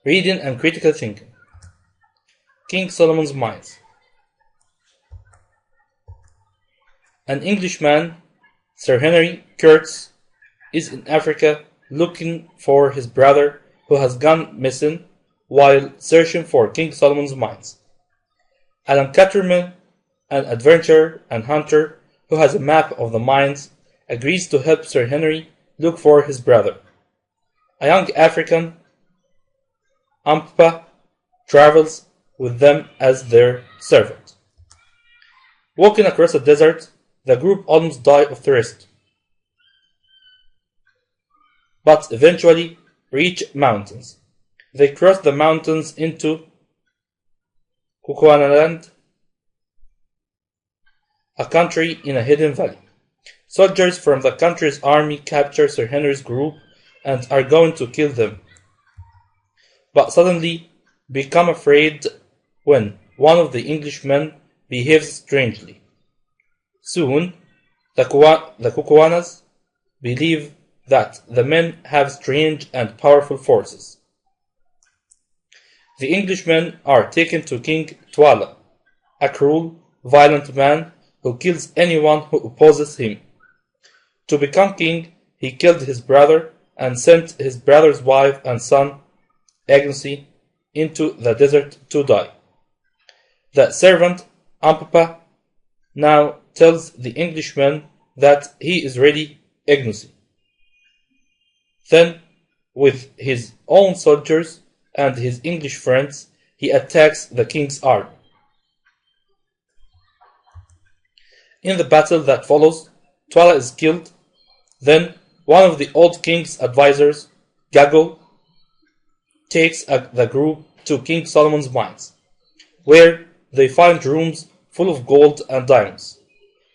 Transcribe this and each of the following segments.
Reading and critical thinking. King Solomon's Mines. An Englishman, Sir Henry Curtis, is in Africa looking for his brother who has gone missing while searching for King Solomon's mines. Alan Catterman, an adventurer and hunter who has a map of the mines, agrees to help Sir Henry look for his brother. A young African, Ampa, travels with them as their servant. Walking across a desert, the group almost die of thirst, but eventually reach mountains. They cross the mountains into Kukuanaland, a country in a hidden valley. Soldiers from the country's army capture Sir Henry's group and are going to kill them, but suddenly become afraid when one of the Englishmen behaves strangely. Soon, the Kukuanas believe that the men have strange and powerful forces. The Englishmen are taken to King Twala, a cruel, violent man who kills anyone who opposes him. To become king, he killed his brother and sent his brother's wife and son, Agnesy, into the desert to die. The servant, Ampapa, now tells the Englishman that he is ready, Agnesy. Then, with his own soldiers and his English friends, he attacks the king's army. In the battle that follows, Twala is killed. Then, one of the old king's advisors, Gago, takes the group to King Solomon's mines, where they find rooms full of gold and diamonds.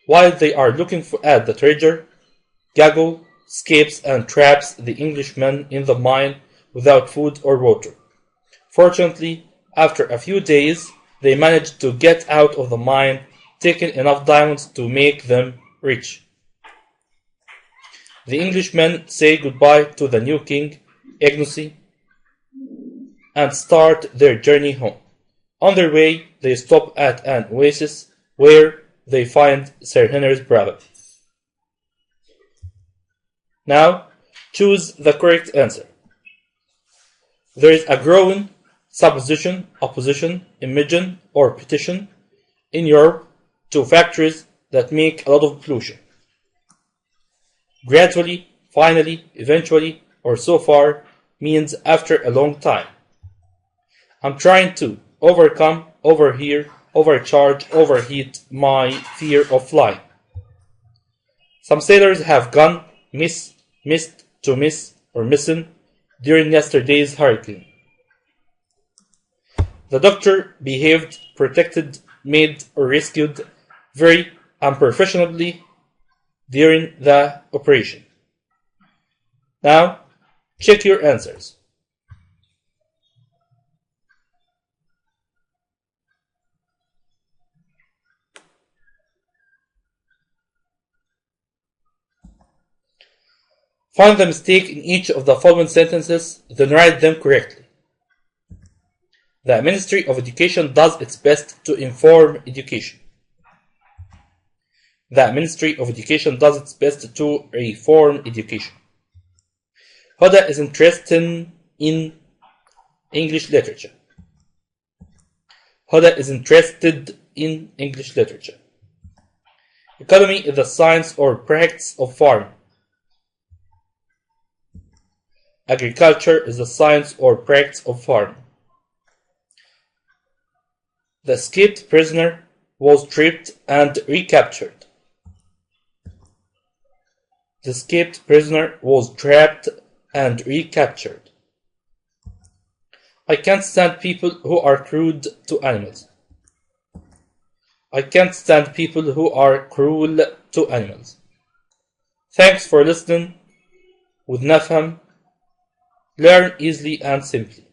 While they are looking at the treasure, Gago escapes and traps the Englishmen in the mine without food or water. Fortunately, after a few days, they manage to get out of the mine, taking enough diamonds to make them rich. The Englishmen say goodbye to the new king, Agnesy, and start their journey home. On their way, they stop at an oasis where they find Sir Henry's brother. Now, choose the correct answer. There is a growing supposition, opposition, imagine, or petition in Europe to factories that make a lot of pollution. Gradually, finally, eventually, or so far means after a long time. I'm trying to overcome, overhear, overcharge, overheat my fear of flying. Some sailors have gone missed, or missing during yesterday's hurricane. The doctor behaved, protected, made, or rescued very unprofessionally during the operation. Now, check your answers. Find the mistake in each of the following sentences, then write them correctly. The Ministry of Education does its best to inform education. The Ministry of Education does its best to reform education. Huda is interested in English literature. Huda is interested in English literature. Economy is the science or practice of farming. Agriculture is the science or practice of farming. The escaped prisoner was trapped and recaptured. The escaped prisoner was trapped and recaptured. I can't stand people who are cruel to animals. I can't stand people who are cruel to animals. Thanks for listening with Nafham. Learn easily and simply.